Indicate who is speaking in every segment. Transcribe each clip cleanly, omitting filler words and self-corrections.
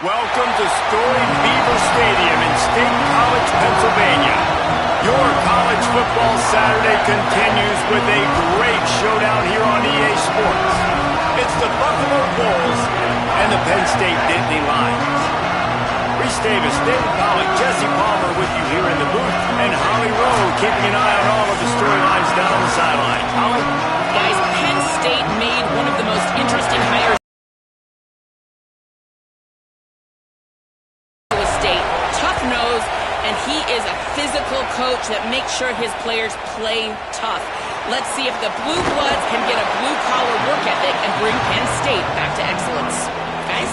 Speaker 1: Welcome to storied Beaver Stadium in State College, Pennsylvania. Your college football Saturday continues with a great showdown here on EA Sports. It's the Buffalo Bulls and the Penn State Nittany Lions. Reese Davis, David Pollack, Jesse Palmer with you here in the booth, and Holly Rowe keeping an eye on all of the storylines down the sidelines. Holly?
Speaker 2: Guys, Penn State made one of the most interesting hires. Tough nose, and he is a physical coach that makes sure his players play tough. Let's see if the Blue Bloods can get a blue-collar work ethic and bring Penn State back to excellence. Guys?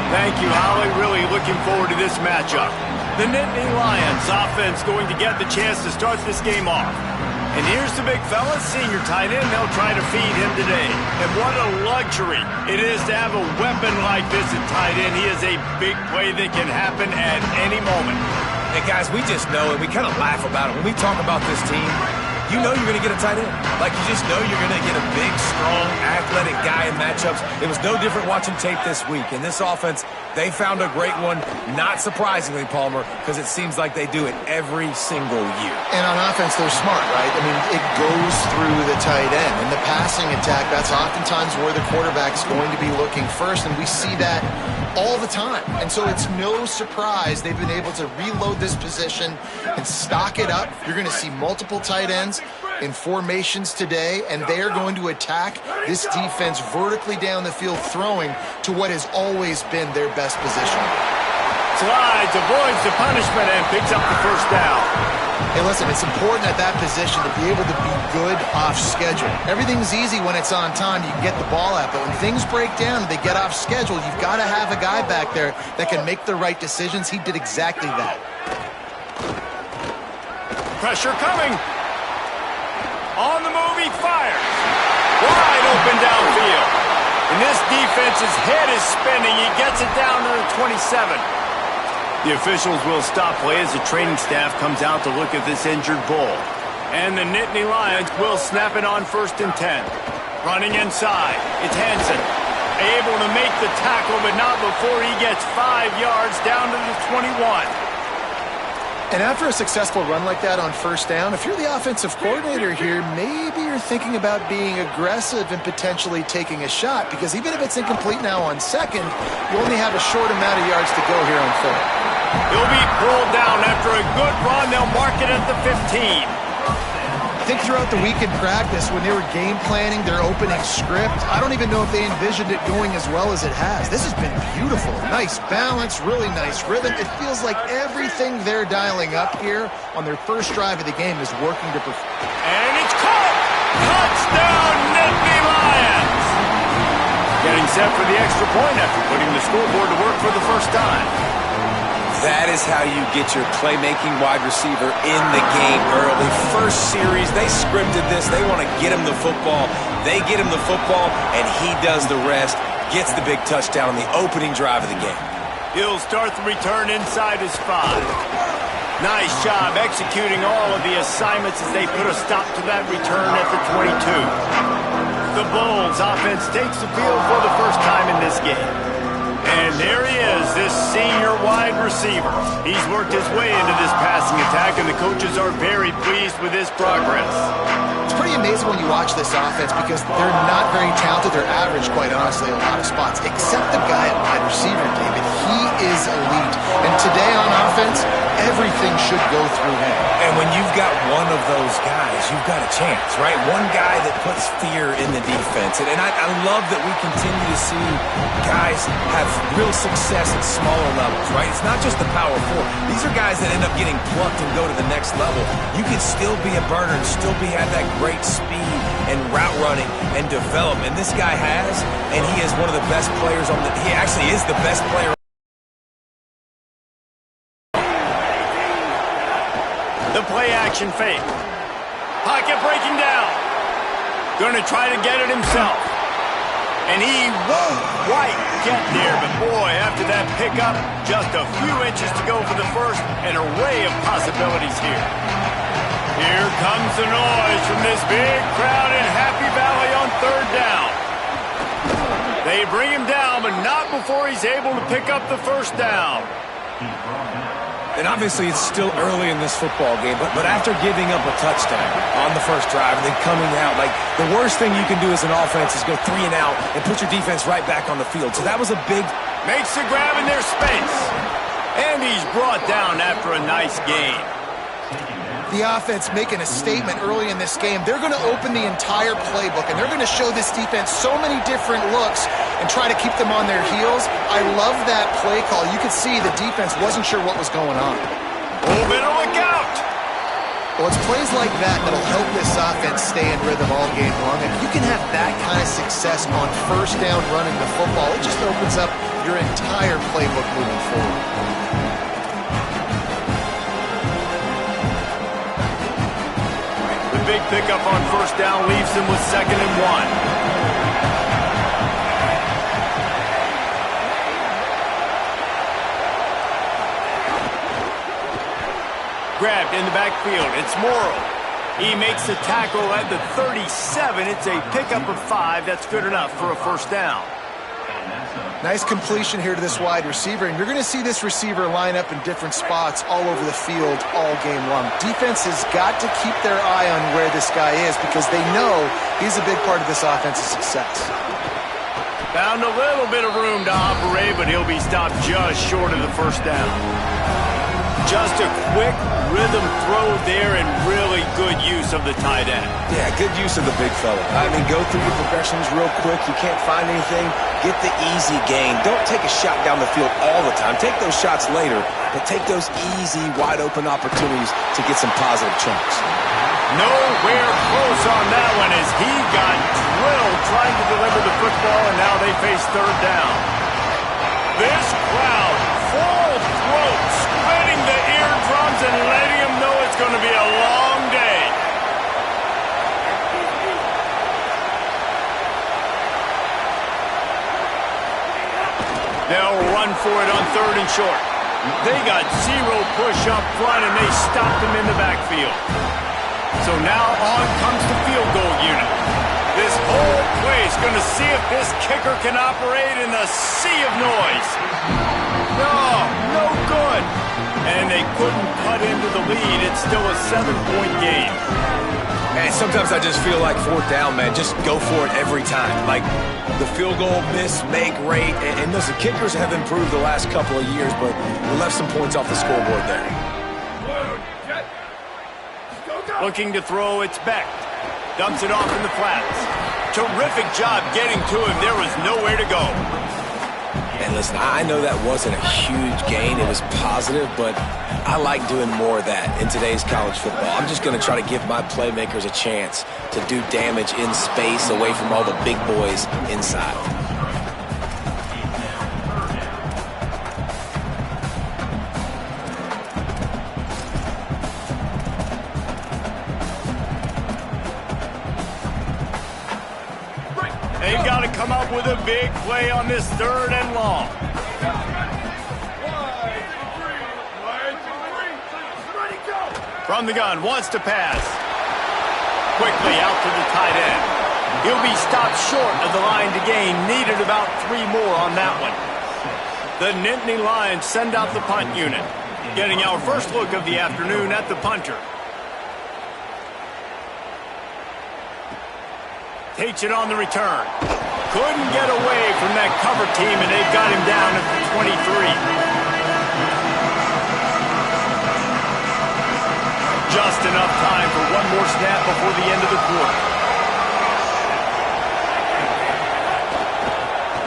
Speaker 1: Thank you, Holly. Really looking forward to this matchup. The Nittany Lions offense going to get the chance to start this game off. And here's the big fella, senior tight end. They'll try to feed him today. And what a luxury it is to have a weapon like this at tight end. He is a big play that can happen at any moment.
Speaker 3: Hey, guys, we just know, and we kind of laugh about it. When we talk about this team, you know you're going to get a tight end. Like, you just know you're going to get a big, strong, athletic guy in matchups. It was no different watching tape this week. In this offense, they found a great one, not surprisingly, Palmer, because it seems like they do it every single year.
Speaker 4: And on offense, they're smart, right? I mean, it goes through the tight end. In the passing attack, that's oftentimes where the quarterback's going to be looking first, and we see that all the time. And so it's no surprise they've been able to reload this position and stock it up. You're going to see multiple tight ends in formations today, and they are going to attack this defense vertically down the field, throwing to what has always been their best position.
Speaker 1: Slides, avoids the punishment, and picks up the first down.
Speaker 4: Hey, listen, it's important at that position to be able to be good off schedule. Everything's easy when it's on time. You can get the ball out, but when things break down and they get off schedule, you've got to have a guy back there that can make the right decisions. He did exactly that.
Speaker 1: Pressure coming. On the move, he fires. Wide open downfield. And this defense's head is spinning. He gets it down to the 27. The officials will stop play as the training staff comes out to look at this injured bull. And the Nittany Lions will snap it on 1st and 10. Running inside. It's Hansen. Able to make the tackle, but not before he gets 5 yards down to the 21.
Speaker 4: And after a successful run like that on 1st down, if you're the offensive coordinator here, maybe you're thinking about being aggressive and potentially taking a shot, because even if it's incomplete now on 2nd, you only have a short amount of yards to go here on 3rd.
Speaker 1: He'll be pulled down after a good run. They'll mark it at the 15.
Speaker 4: I think throughout the week in practice, when they were game planning their opening script, I don't even know if they envisioned it going as well as it has. This has been beautiful. Nice balance, really nice rhythm. It feels like everything they're dialing up here on their first drive of the game is working to perform.
Speaker 1: And it's caught! Touchdown, Nittany Lions! Getting set for the extra point after putting the scoreboard to work for the first time.
Speaker 3: That is how you get your playmaking wide receiver in the game early. First series, they scripted this. They want to get him the football. They get him the football, and he does the rest. Gets the big touchdown on the opening drive of the game.
Speaker 1: He'll start the return inside his 5. Nice job executing all of the assignments as they put a stop to that return at the 22. The Bulls offense takes the field for the first time in this game. And there he is, this senior wide receiver. He's worked his way into this passing attack, and the coaches are very pleased with his progress.
Speaker 4: It's pretty amazing when you watch this offense because they're not very talented. They're average, quite honestly, in a lot of spots, except the guy at wide receiver, David. He is elite. And today on offense, everything should go through him.
Speaker 3: And when you've got one of those guys, you've got a chance, right? One guy that puts fear in the defense. And I love that we continue to see guys have real success at smaller levels, right? It's not just the power 4. These are guys that end up getting plucked and go to the next level. You can still be a burner and still have that great speed and route running and development. This guy has, and he is one of the best players on the – he actually is the best player.
Speaker 1: The play-action fake. Pocket breaking down. Going to try to get it himself. And he won't quite get there. But, boy, after that pickup, just a few inches to go for the first. An array of possibilities here. Here comes the noise from this big crowd in Happy Valley on 3rd down. They bring him down, but not before he's able to pick up the first down.
Speaker 3: And obviously it's still early in this football game, but after giving up a touchdown on the first drive and then coming out, like, the worst thing you can do as an offense is go 3 and out and put your defense right back on the field. So that was a big...
Speaker 1: Makes the grab in their space. And he's brought down after a nice gain.
Speaker 4: The offense making a statement early in this game. They're going to open the entire playbook, and they're going to show this defense so many different looks and try to keep them on their heels. I love that play call. You could see the defense wasn't sure what was going on.
Speaker 1: Oh, better look out!
Speaker 4: Well, it's plays like that that'll help this offense stay in rhythm all game long. If you can have that kind of success on first down running the football, it just opens up your entire playbook moving forward.
Speaker 1: The big pickup on first down leaves him with 2nd and 1. Grabbed in the backfield. It's Morrow. He makes the tackle at the 37. It's a pickup of 5. That's good enough for a first down.
Speaker 4: Nice completion here to this wide receiver, and you're going to see this receiver line up in different spots all over the field all game long. Defense has got to keep their eye on where this guy is because they know he's a big part of this offense's success.
Speaker 1: Found a little bit of room to operate, but he'll be stopped just short of the first down. Just a quick rhythm throw there and really good use of the tight end.
Speaker 3: Yeah, good use of the big fella. I mean, go through your progressions real quick. You can't find anything. Get the easy gain. Don't take a shot down the field all the time. Take those shots later, but take those easy, wide-open opportunities to get some positive chunks.
Speaker 1: Nowhere close on that one as he got drilled trying to deliver the football, and now they face 3rd down. This crowd, full throat, splitting the eardrums and letting them know it's going to be a long day. They'll run for it on 3rd and short. They got 0 push up front, and they stopped him in the backfield. So now on comes the field goal unit. This whole place going to see if this kicker can operate in the sea of noise. No good. And they couldn't cut into the lead. It's still a 7-point game.
Speaker 3: And sometimes I just feel like 4th down, man, just go for it every time. Like the field goal miss, make rate. And listen, kickers have improved the last couple of years, but we left some points off the scoreboard there.
Speaker 1: Looking to throw, it's Beck. Dumps it off in the flats. Terrific job getting to him. There was nowhere to go.
Speaker 3: And listen, I know that wasn't a huge gain. It was positive, but I like doing more of that in today's college football. I'm just going to try to give my playmakers a chance to do damage in space away from all the big boys inside.
Speaker 1: They've got to come up with a big play on this 3rd and long. From the gun, wants to pass. Quickly out to the tight end. He'll be stopped short of the line to gain. Needed about 3 more on that one. The Nittany Lions send out the punt unit. Getting our first look of the afternoon at the punter. Takes it on the return. Couldn't get away from that cover team, and they've got him down at the 23. Just enough time for one more snap before the end of the quarter.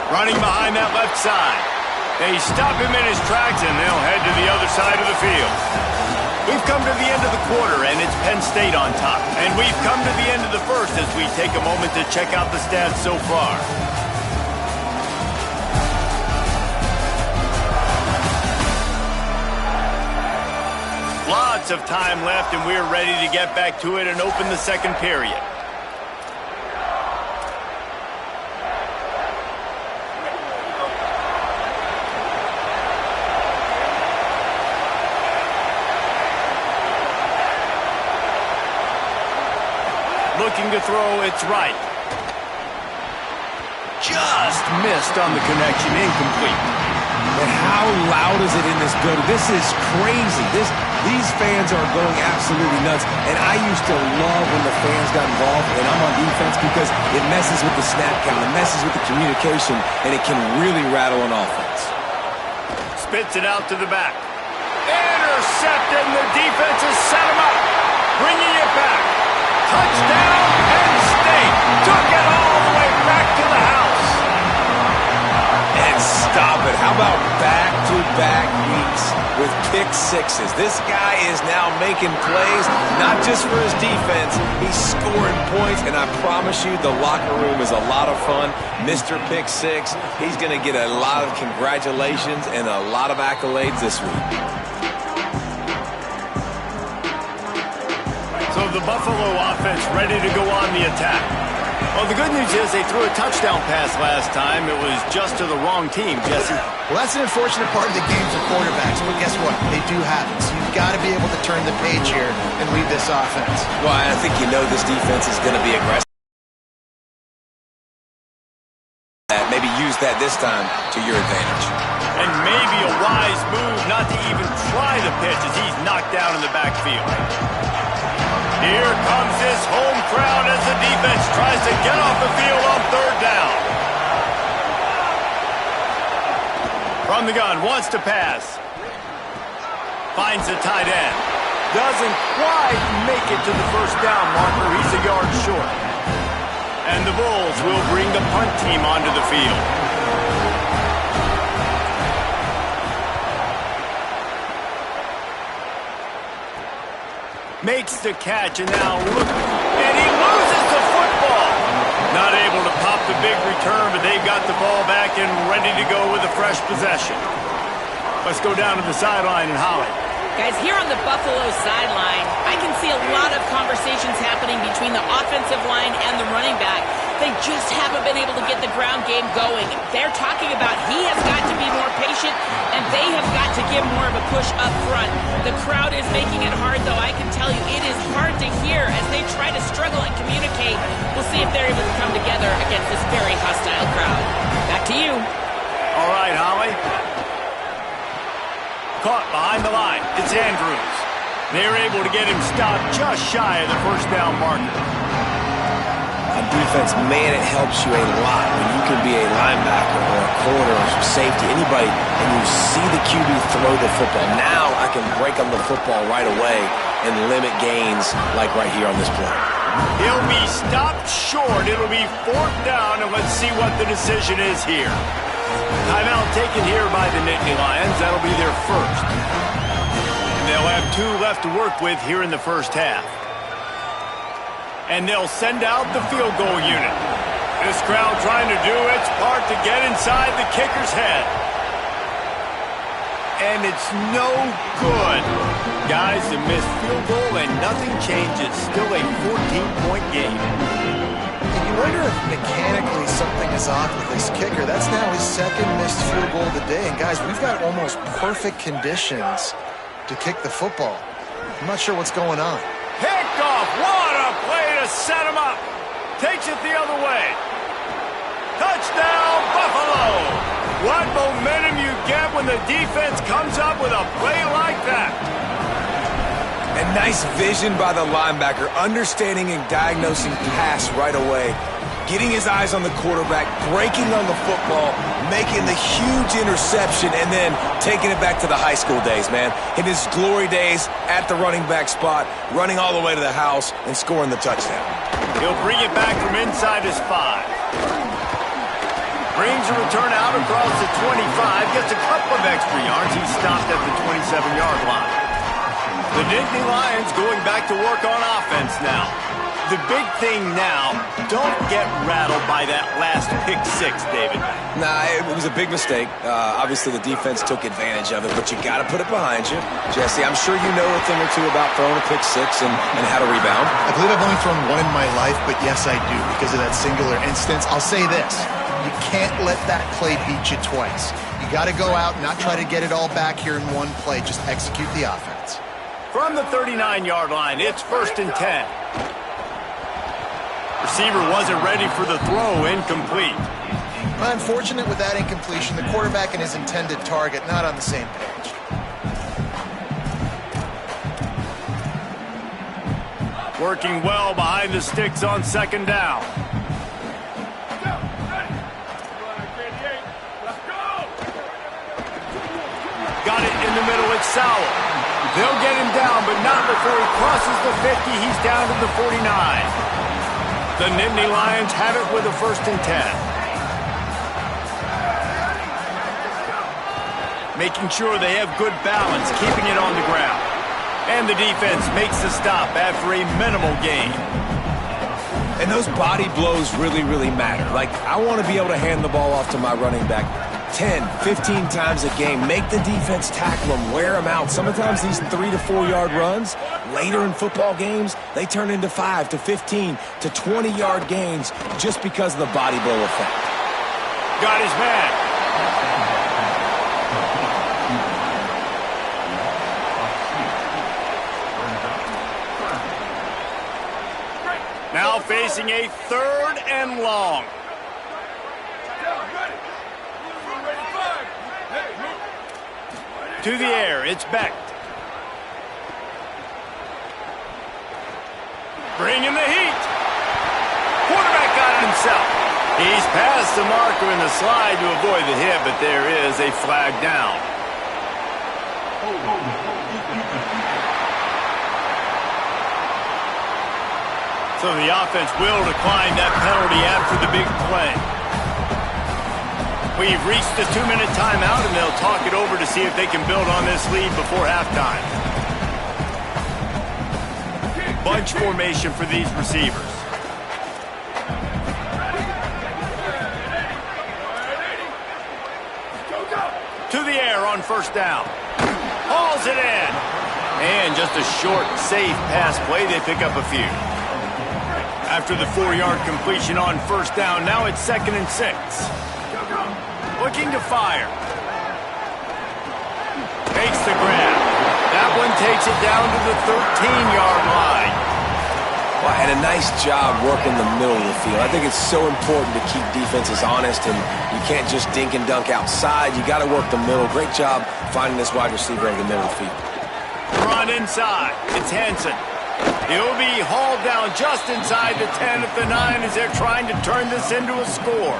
Speaker 1: Running behind that left side. They stop him in his tracks, and they'll head to the other side of the field. We've come to the end of the quarter, and it's Penn State on top. And we've come to the end of the first as we take a moment to check out the stats so far. Lots of time left, and we're ready to get back to it and open the second period. Looking to throw, it's right. just missed on the connection, incomplete.
Speaker 3: And how loud is it in this building? This is crazy. These fans are going absolutely nuts. And I used to love when the fans got involved and I'm on defense because it messes with the snap count, it messes with the communication, and it can really rattle an offense.
Speaker 1: Spits it out to the back. Intercepted, and the defense has set him up. Bringing it back. Touchdown, Penn State. Took it all the way back to the house.
Speaker 3: And stop it. How about back-to-back weeks with pick sixes? This guy is now making plays, not just for his defense. He's scoring points, and I promise you the locker room is a lot of fun. Mr. Pick Six, he's going to get a lot of congratulations and a lot of accolades this week.
Speaker 1: So the Buffalo offense ready to go on the attack. Well, the good news is they threw a touchdown pass last time. It was just to the wrong team, Jesse.
Speaker 4: Well, that's an unfortunate part of the game for quarterbacks, but guess what? They do happen. So you've got to be able to turn the page here and lead this offense.
Speaker 3: Well, I think you know this defense is going to be aggressive. Maybe use that this time to your advantage.
Speaker 1: And maybe a wise move not to even try the pitch as he's knocked down in the backfield. Here comes this home crowd as the defense tries to get off the field on third down. From the gun, wants to pass. Finds the tight end. Doesn't quite make it to the first down marker. He's a yard short. And the Bulls will bring the punt team onto the field. Makes the catch, and now look, and he loses the football. Not able to pop the big return, but they've got the ball back and ready to go with a fresh possession. Let's go down to the sideline and Holly.
Speaker 2: Guys, here on the Buffalo sideline, I can see a lot of conversations happening between the offensive line and the running back. They just haven't been able to get the ground game going. They're talking about he has got to be more patient, and they have got to give more of a push up front. The crowd is making it hard, though. I can tell you it is hard to hear as they try to struggle and communicate. We'll see if they're able to come together against this very hostile crowd. Back to you.
Speaker 1: All right, Holly. Caught behind the line. It's Andrews. They're able to get him stopped just shy of the first down marker.
Speaker 3: On defense, man, it helps you a lot when you can be a linebacker or a corner or some safety, anybody, and you see the QB throw the football. Now I can break on the football right away and limit gains like right here on this play.
Speaker 1: He'll be stopped short. It'll be fourth down, and let's see what the decision is here. Timeout taken here by the Nittany Lions. That'll be their first. And they'll have 2 left to work with here in the first half. And they'll send out the field goal unit. This crowd trying to do its part to get inside the kicker's head. And it's no good. Guys, a missed field goal and nothing changes. Still a 14-point game.
Speaker 4: And you wonder if mechanically something is off with this kicker. That's now his second missed field goal of the day. And guys, we've got almost perfect conditions to kick the football. I'm not sure what's going on.
Speaker 1: Picked off. What a play to set him up. Takes it the other way. Touchdown, Buffalo. What momentum you get when the defense comes up with a play like that.
Speaker 3: And nice vision by the linebacker, understanding and diagnosing pass right away. Getting his eyes on the quarterback, breaking on the football, making the huge interception, and then taking it back to the high school days, man. In his glory days at the running back spot, running all the way to the house and scoring the touchdown.
Speaker 1: He'll bring it back from inside his 5. Brings a return out across the 25, gets a couple of extra yards. He's stopped at the 27-yard line. The Nittany Lions going back to work on offense now. The big thing now, don't get rattled by that last pick 6, David.
Speaker 3: Nah, it was a big mistake. Obviously, the defense took advantage of it, but you got to put it behind you. Jesse, I'm sure you know a thing or two about throwing a pick 6 and how to rebound.
Speaker 4: I believe I've only thrown one in my life, but yes, I do because of that singular instance. I'll say this. You can't let that play beat you twice. You got to go out and not try to get it all back here in one play. Just execute the offense.
Speaker 1: From the 39-yard line, it's 1st and 10. Receiver wasn't ready for the throw, incomplete.
Speaker 4: Unfortunate with that incompletion, the quarterback and his intended target not on the same page.
Speaker 1: Working well behind the sticks on second down. Got it in the middle, it's Sowell. They'll get him down, but not before he crosses the 50. He's down to the 49. The Nittany Lions have it with a 1st and 10. Making sure they have good balance, keeping it on the ground. And the defense makes the stop after a minimal gain.
Speaker 3: And those body blows really, really matter. Like, I want to be able to hand the ball off to my running back 10, 15 times a game. Make the defense tackle them, wear them out. Sometimes these 3 to 4 yard runs, later in football games, they turn into 5 to 15 to 20 yard gains just because of the body blow effect.
Speaker 1: Got his man. Now facing a 3rd and long. To the air, it's Beck. Bringing the heat. Quarterback got it himself. He's past the marker in the slide to avoid the hit, but there is a flag down. So the offense will decline that penalty after the big play. We've reached the 2-minute timeout, and they'll talk it over to see if they can build on this lead before halftime. Bunch formation for these receivers. To the air on 1st down. Hauls it in. And just a short, safe pass play. They pick up a few. After the 4-yard completion on 1st down, now it's 2nd and 6. Looking to fire. Makes the grab. That one takes it down to the 13-yard line.
Speaker 3: Well, and a nice job working the middle of the field. I think it's so important to keep defenses honest, and you can't just dink and dunk outside. You got to work the middle. Great job finding this wide receiver over the middle of the field.
Speaker 1: Run inside. It's Henson. He'll be hauled down just inside the 10 at the 9 as they're trying to turn this into a score.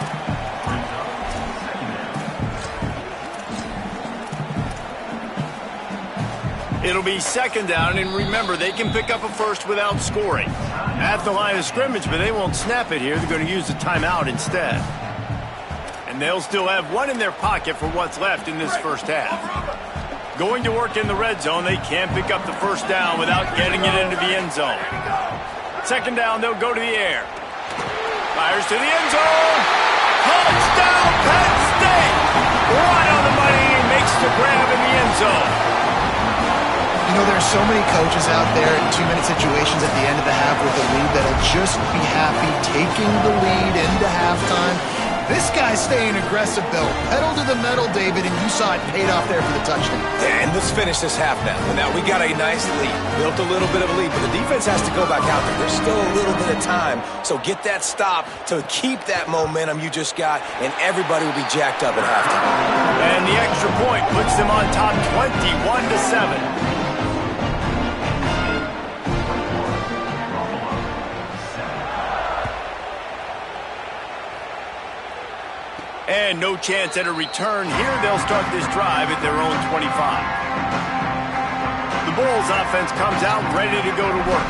Speaker 1: It'll be 2nd down, and remember, they can pick up a 1st without scoring. At the line of scrimmage, but they won't snap it here. They're going to use the timeout instead. And they'll still have one in their pocket for what's left in this 1st half. Going to work in the red zone, they can't pick up the 1st down without getting it into the end zone. 2nd down, they'll go to the air. Fires to the end zone. Touchdown, Penn State! Right on the money, he makes the grab in the end zone.
Speaker 4: You know, there's so many coaches out there in 2-minute situations at the end of the half with a lead that'll just be happy taking the lead into halftime. This guy's staying aggressive, though. Pedal to the metal, David, and you saw it paid off there for the touchdown.
Speaker 3: And let's finish this half now. Now, we got a nice lead. Built a little bit of a lead, but the defense has to go back out there. There's still a little bit of time. So get that stop to keep that momentum you just got, and everybody will be jacked up at halftime.
Speaker 1: And the extra point puts them on top 21-7. And no chance at a return here. They'll start this drive at their own 25. The Bulls offense comes out ready to go to work.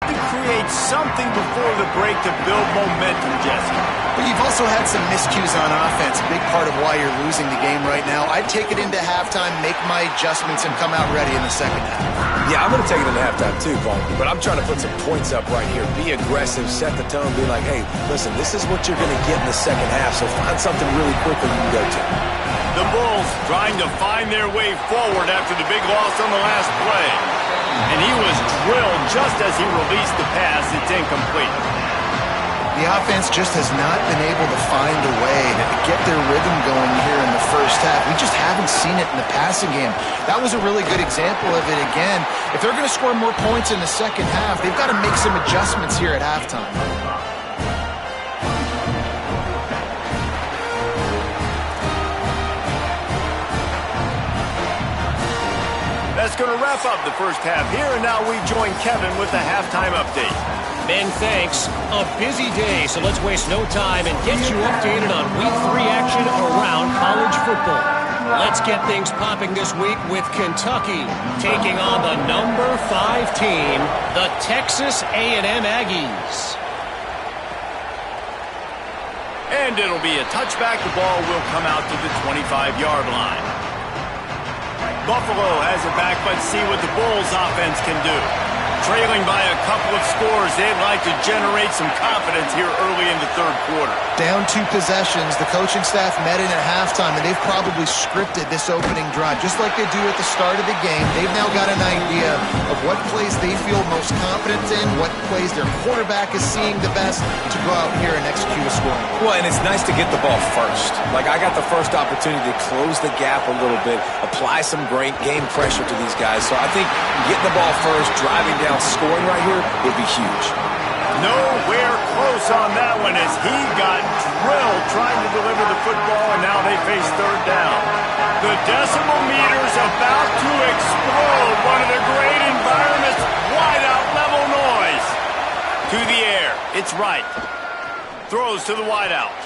Speaker 1: To create something before the break to build momentum, Jesse.
Speaker 4: But you've also had some miscues on offense, a big part of why you're losing the game right now. I'd take it into halftime, make my adjustments, and come out ready in the 2nd half.
Speaker 3: Yeah, I'm going to take it into halftime too, Paul. But I'm trying to put some points up right here. Be aggressive, set the tone, be like, hey, listen, this is what you're going to get in the 2nd half, so find something really quickly you can go to.
Speaker 1: The Bulls trying to find their way forward after the big loss on the last play. And he was drilled just as he released the pass. It's incomplete.
Speaker 4: The offense just has not been able to find a way to get their rhythm going here in the 1st half. We just haven't seen it in the passing game. That was a really good example of it again. If they're going to score more points in the 2nd half, they've got to make some adjustments here at halftime.
Speaker 1: that's going to wrap up the first half here, and now we join Kevin with the halftime update.
Speaker 5: Ben, thanks. A busy day, so let's waste no time and get you updated on Week 3 action around college football. Let's get things popping this week with Kentucky taking on the number 5 team, the Texas A&M Aggies.
Speaker 1: And it'll be a touchback. The ball will come out to the 25-yard line. Buffalo has it back. Let's see what the Bulls offense can do. Trailing by a couple of scores, they'd like to generate some confidence here early in the third quarter.
Speaker 4: Down 2 possessions, the coaching staff met in at halftime, and they've probably scripted this opening drive. Just like they do at the start of the game, they've now got an idea of what plays they feel most confident in, what plays their quarterback is seeing the best to go out here and execute a scoring.
Speaker 3: Well, and it's nice to get the ball first. Like, I got the first opportunity to close the gap a little bit, apply some great game pressure to these guys. So I think getting the ball first, driving down, scoring right here would be huge.
Speaker 1: Nowhere close on that one as he got drilled trying to deliver the football, and now they face third down. The decimal meter's about to explode. One of the great environments, wide out level noise. To the air, it's right. Throws to the wide out.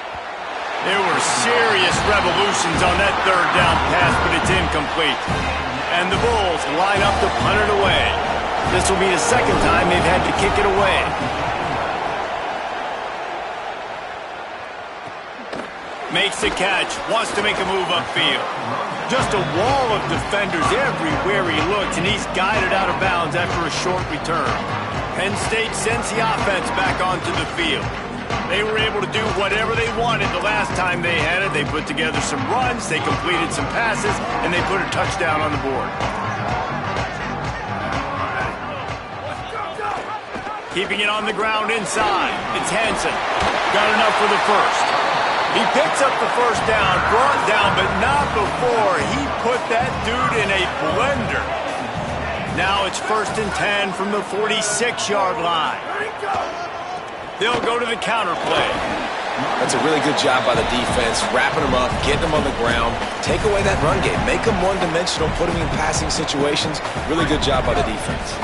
Speaker 1: There were serious revolutions on that third down pass, but it's incomplete. And the Bulls line up to punt it away. This will be the second time they've had to kick it away. Makes the catch, wants to make a move upfield. Just a wall of defenders everywhere he looks, and he's guided out of bounds after a short return. Penn State sends the offense back onto the field. They were able to do whatever they wanted the last time they had it. They put together some runs, they completed some passes, and they put a touchdown on the board. Keeping it on the ground inside. It's Hansen. Got enough for the first. He picks up the first down, brought down, but not before he put that dude in a blender. Now it's 1st and 10 from the 46-yard line. They'll go to the counter play.
Speaker 3: That's a really good job by the defense, wrapping them up, getting them on the ground, take away that run game, make them one-dimensional, put them in passing situations. Really good job by the defense.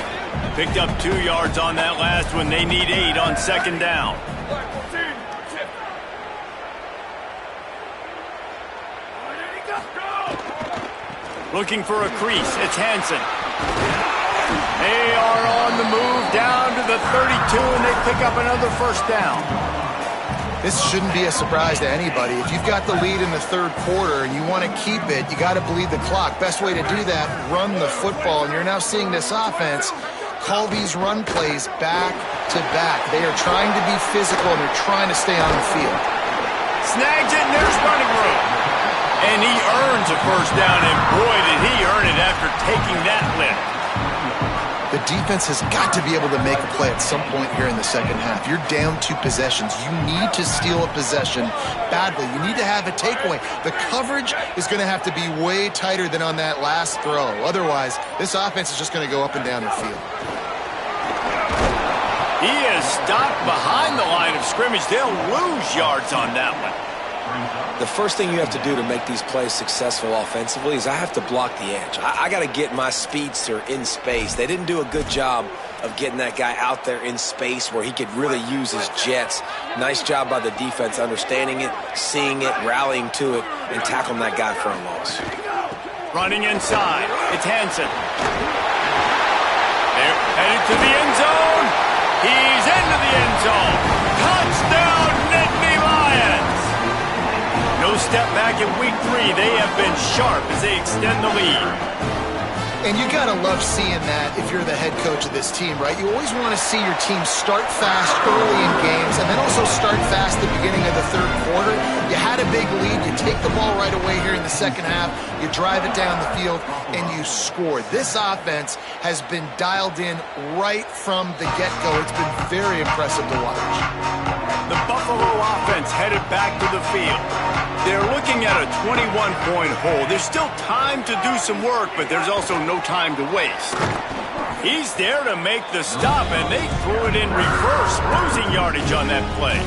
Speaker 1: Picked up 2 yards on that last one. They need 8 on second down. Looking for a crease. It's Hansen. They are on the move down to the 32, and they pick up another first down.
Speaker 4: This shouldn't be a surprise to anybody. If you've got the lead in the third quarter and you want to keep it, you got to bleed the clock. Best way to do that, run the football. And you're now seeing this offense call these run plays back to back. They are trying to be physical, and they're trying to stay on the field.
Speaker 1: Snags it, and there's running room. And he earns a first down, and boy, did he earn it after taking that lift.
Speaker 4: The defense has got to be able to make a play at some point here in the second half. You're down 2 possessions. You need to steal a possession badly. You need to have a takeaway. The coverage is going to have to be way tighter than on that last throw. Otherwise, this offense is just going to go up and down the field.
Speaker 1: He is stopped behind the line of scrimmage. They'll lose yards on that one.
Speaker 3: The first thing you have to do to make these plays successful offensively is I have to block the edge. I got to get my speedster in space. They didn't do a good job of getting that guy out there in space where he could really use his jets. Nice job by the defense understanding it, seeing it, rallying to it, and tackling that guy for a loss.
Speaker 1: Running inside. It's Hansen. They're headed to the end zone. He's into the end zone. Touchdown, Nittany Lions. No step back in week 3. They have been sharp as they extend the lead.
Speaker 4: And you got to love seeing that if you're the head coach of this team, right? You always want to see your team start fast early in games and then also start fast at the beginning of the third quarter. You had a big lead. You take the ball right away here in the second half. You drive it down the field, and you score. This offense has been dialed in right from the get-go. It's been very impressive to watch.
Speaker 1: The Buffalo offense headed back to the field. They're looking at a 21-point hole. There's still time to do some work, but there's also no time to waste. He's there to make the stop, and they threw it in reverse, losing yardage on that play.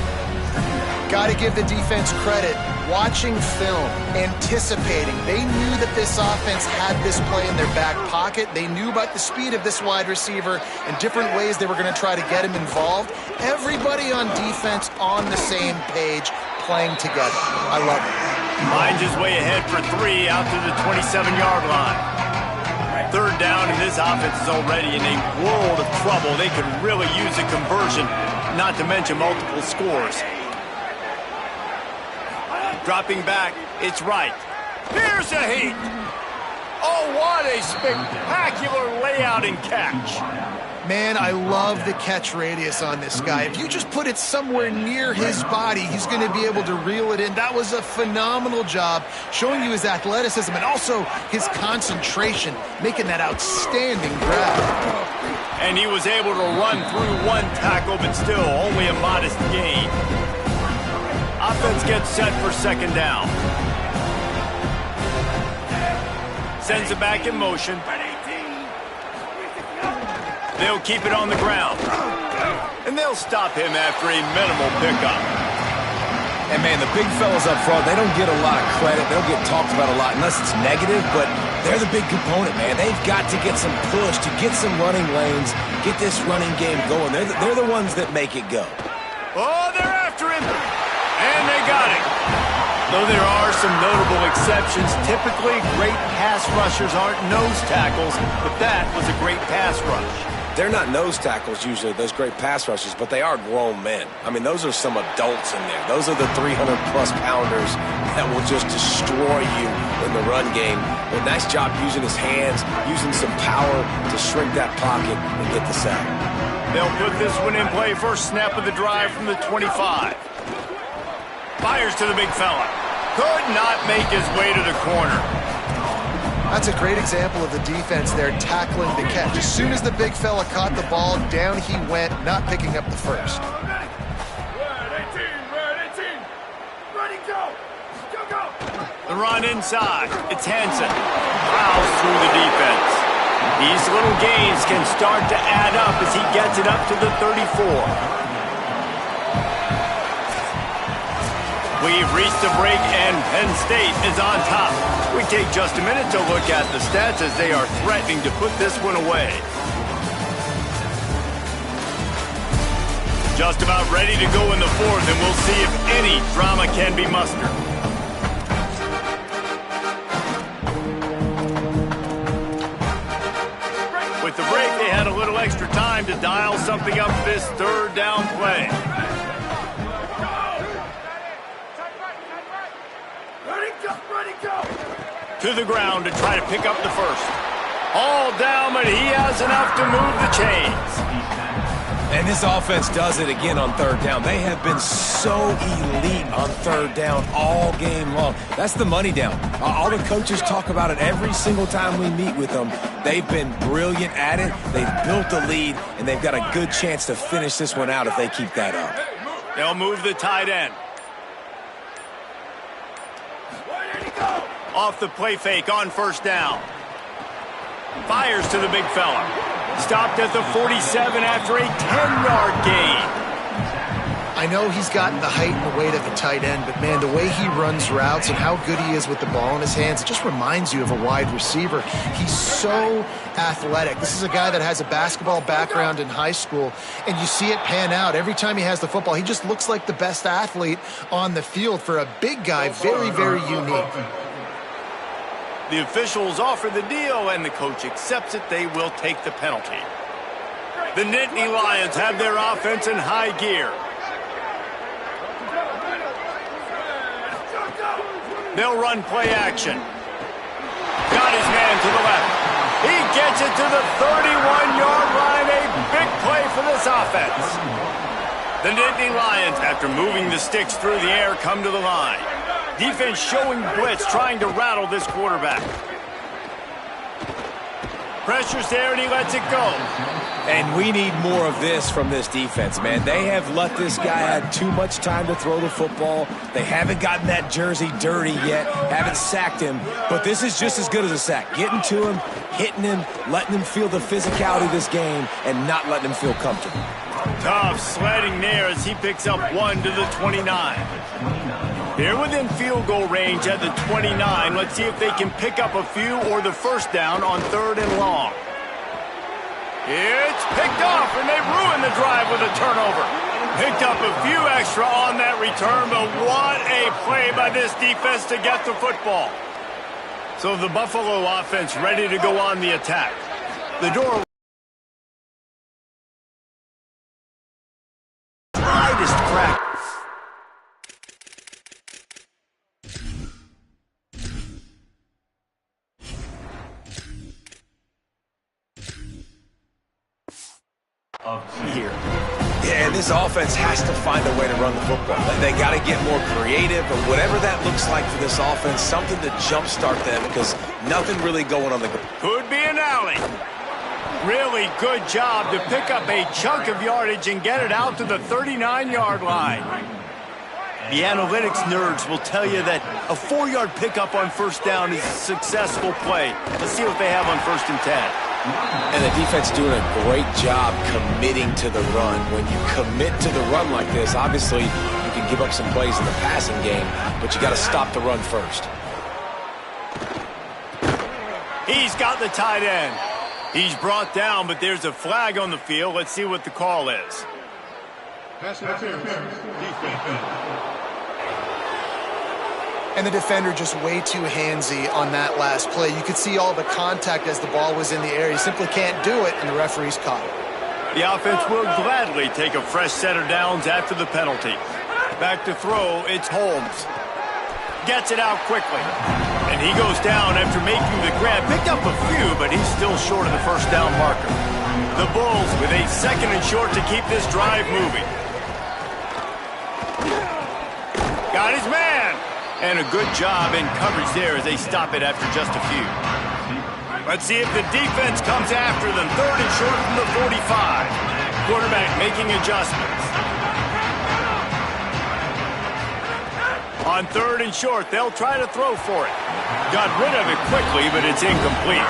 Speaker 4: Got to give the defense credit. watching film, anticipating. They knew that this offense had this play in their back pocket. They knew about the speed of this wide receiver and different ways they were going to try to get him involved. Everybody on defense on the same page, playing together. I love it.
Speaker 1: Finds his way ahead for 3 out to the 27-yard line. Third down, and this offense is already in a world of trouble. They could really use a conversion, not to mention multiple scores. Dropping back, it's right. Here's a heat. Oh, what a spectacular layout and catch.
Speaker 4: Man, I love the catch radius on this guy. If you just put it somewhere near his body, he's going to be able to reel it in. That was a phenomenal job, showing you his athleticism and also his concentration, making that outstanding grab.
Speaker 1: And he was able to run through one tackle, but still only a modest gain. Offense gets set for second down. Sends it back in motion. They'll keep it on the ground. And they'll stop him after a minimal pickup.
Speaker 3: And, man, the big fellas up front, they don't get a lot of credit. They don't get talked about a lot unless it's negative, but they're the big component, man. They've got to get some push, to get some running lanes, get this running game going. They're the ones that make it go.
Speaker 1: Oh, they're after him. And they got it. Though there are some notable exceptions, typically great pass rushers aren't nose tackles, but that was a great pass rush.
Speaker 3: They're not nose tackles usually, those great pass rushes, but they are grown men. I mean, those are some adults in there. Those are the 300-plus pounders that will just destroy you in the run game. But nice job using his hands, using some power to shrink that pocket and get the sack.
Speaker 1: They'll put this one in play first snap of the drive from the 25. Fires to the big fella. Could not make his way to the corner.
Speaker 4: That's a great example of the defense there tackling the catch. As soon as the big fella caught the ball, down he went, not picking up the first.
Speaker 1: The run inside. It's Hansen. Plows through the defense. These little gains can start to add up as he gets it up to the 34. We've reached the break, and Penn State is on top. We take just a minute to look at the stats as they are threatening to put this one away. Just about ready to go in the fourth, and we'll see if any drama can be mustered. With the break, they had a little extra time to dial something up for this third down play. To the ground to try to pick up the first. All down, but he has enough to move the chains.
Speaker 3: And this offense does it again on third down. They have been so elite on third down all game long. That's the money down. All the coaches talk about it every single time we meet with them. They've been brilliant at it. They've built a lead, and they've got a good chance to finish this one out if they keep that up.
Speaker 1: They'll move the tight end. Off the play fake on first down. Fires to the big fella. Stopped at the 47 after a 10-yard gain.
Speaker 4: I know he's got the height and the weight of a tight end, but, man, the way he runs routes and how good he is with the ball in his hands, it just reminds you of a wide receiver. He's so athletic. This is a guy that has a basketball background in high school, and you see it pan out. Every time he has the football, he just looks like the best athlete on the field. For a big guy, very, very unique.
Speaker 1: The officials offer the deal, and the coach accepts it. They will take the penalty. The Nittany Lions have their offense in high gear. They'll run play action. Got his man to the left. He gets it to the 31-yard line. A big play for this offense. The Nittany Lions, after moving the sticks through the air, come to the line. Defense showing blitz, trying to rattle this quarterback. Pressure's there, and he lets it go.
Speaker 3: And we need more of this from this defense, man. They have let this guy have too much time to throw the football. They haven't gotten that jersey dirty yet, haven't sacked him. But this is just as good as a sack. Getting to him, hitting him, letting him feel the physicality of this game, and not letting him feel comfortable.
Speaker 1: Tough sledding there as he picks up 1 to the 29. They're within field goal range at the 29. Let's see if they can pick up a few or the first down on 3rd and long. It's picked off, and they ruin the drive with a turnover. Picked up a few extra on that return, but what a play by this defense to get the football. So the Buffalo offense ready to go on the attack. The door slightest crack.
Speaker 3: Here. Yeah, and this offense has to find a way to run the football. They got to get more creative, or whatever that looks like for this offense, something to jumpstart them, because nothing really going on the ground.
Speaker 1: Could be an alley. Really good job to pick up a chunk of yardage and get it out to the 39-yard line. The analytics nerds will tell you that a 4-yard pickup on first down is a successful play. Let's see what they have on 1st and 10.
Speaker 3: And the defense doing a great job committing to the run. When you commit to the run like this, obviously you can give up some plays in the passing game, but you got to stop the run first.
Speaker 1: He's got the tight end. He's brought down, but there's a flag on the field. Let's see what the call is.
Speaker 6: Pass interference. Defense.
Speaker 4: And the defender just way too handsy on that last play. You could see all the contact as the ball was in the air. He simply can't do it, and the referee's caught it.
Speaker 1: The offense will gladly take a fresh set of downs after the penalty. Back to throw, it's Holmes. Gets it out quickly. And he goes down after making the grab. Picked up a few, but he's still short of the first down marker. The Bulls with a 2nd and short to keep this drive moving. Got his man. And a good job in coverage there as they stop it after just a few. Let's see if the defense comes after them. 3rd and short from the 45. Quarterback making adjustments. On 3rd and short, they'll try to throw for it. Got rid of it quickly, but it's incomplete.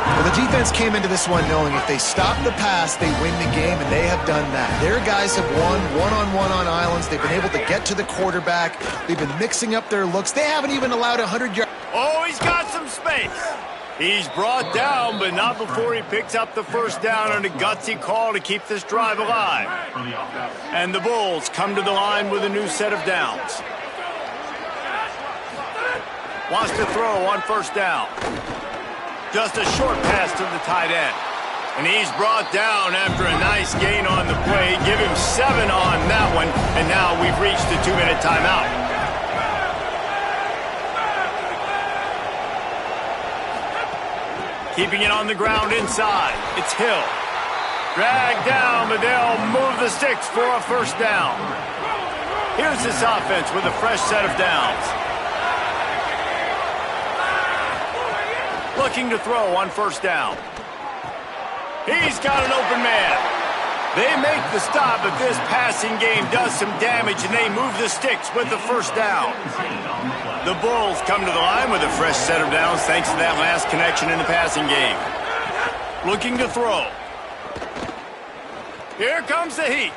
Speaker 4: Well, the defense came into this one knowing if they stop the pass, they win the game, and they have done that. Their guys have won one-on-one on islands. They've been able to get to the quarterback. They've been mixing up their looks. They haven't even allowed 100 yards.
Speaker 1: Oh, he's got some space. He's brought down, but not before he picks up the first down on a gutsy call to keep this drive alive. And the Bulls come to the line with a new set of downs. Wants to throw on first down. Just a short pass to the tight end. And he's brought down after a nice gain on the play. Give him 7 on that one. And now we've reached the 2-minute timeout. Keeping it on the ground inside. It's Hill. Dragged down, but they'll move the sticks for a first down. Here's this offense with a fresh set of downs. Looking to throw on first down. He's got an open man. They make the stop, but this passing game does some damage, and they move the sticks with the first down. The Bulls come to the line with a fresh set of downs thanks to that last connection in the passing game. Looking to throw. Here comes the heat.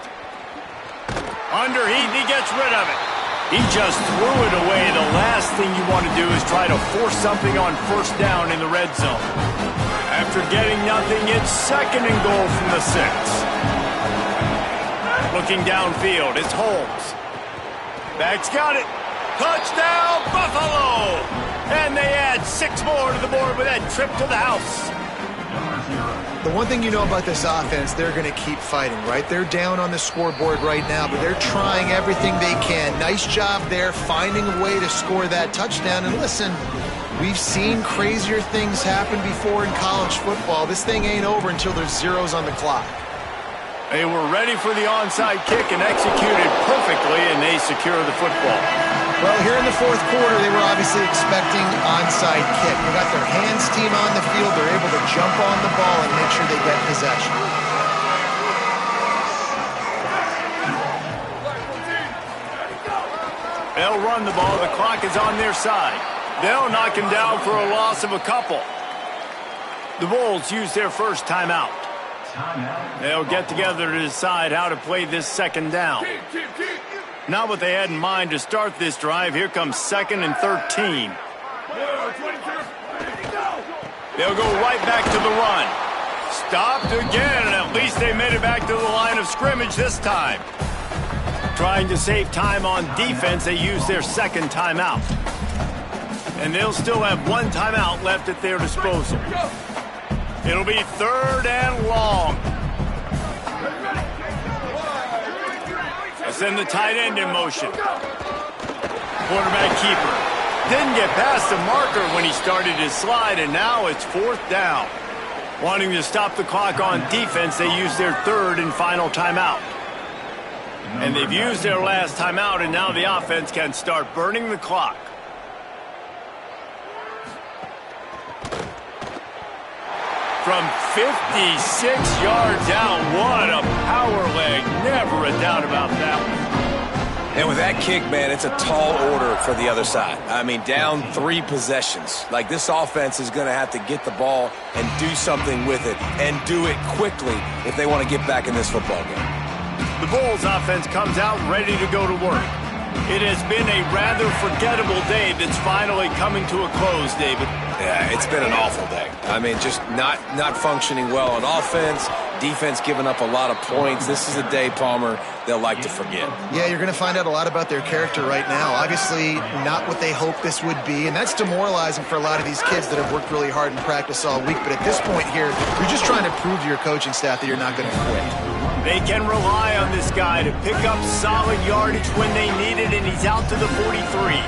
Speaker 1: Under heat, and he gets rid of it. He just threw it away. The last thing you want to do is try to force something on first down in the red zone. After getting nothing, it's 2nd and goal from the 6. Looking downfield, it's Holmes. Back's got it. Touchdown, Buffalo! And they add 6 more to the board with that trip to the house.
Speaker 4: The one thing you know about this offense, they're going to keep fighting, right? They're down on the scoreboard right now, but they're trying everything they can. Nice job there, finding a way to score that touchdown. And listen, we've seen crazier things happen before in college football. This thing ain't over until there's zeros on the clock.
Speaker 1: They were ready for the onside kick and executed perfectly, and they secure the football.
Speaker 4: Well, here in the 4th quarter, they were obviously expecting onside kick. They got their hands team on the field. They're able to jump on the ball and make sure they get possession.
Speaker 1: They'll run the ball. The clock is on their side. They'll knock him down for a loss of a couple. The Bulls use their first timeout. They'll get together to decide how to play this 2nd down. Not what they had in mind to start this drive. Here comes 2nd and 13. They'll go right back to the run. Stopped again, and at least they made it back to the line of scrimmage this time. Trying to save time on defense, they use their 2nd timeout. And they'll still have 1 timeout left at their disposal. It'll be 3rd and long. They send the tight end in motion. Quarterback keeper. Didn't get past the marker when he started his slide, and now it's 4th down. Wanting to stop the clock on defense, they use their 3rd and final timeout. And they've used their last timeout, and now the offense can start burning the clock. From 56 yards out, what a power leg. Never a doubt about that one.
Speaker 3: And with that kick, man, it's a tall order for the other side. I mean, down 3 possessions. Like, this offense is going to have to get the ball and do something with it, and do it quickly if they want to get back in this football game.
Speaker 1: The Bulls offense comes out ready to go to work. It has been a rather forgettable day that's finally coming to a close, David.
Speaker 3: Yeah, it's been an awful day. I mean, just not functioning well on offense, defense giving up a lot of points. This is a day, Palmer, they'll like to forget.
Speaker 4: Yeah, you're going to find out a lot about their character right now. Obviously, not what they hoped this would be, and that's demoralizing for a lot of these kids that have worked really hard in practice all week. But at this point here, you're just trying to prove to your coaching staff that you're not going to quit.
Speaker 1: They can rely on this guy to pick up solid yardage when they need it, and he's out to the 43.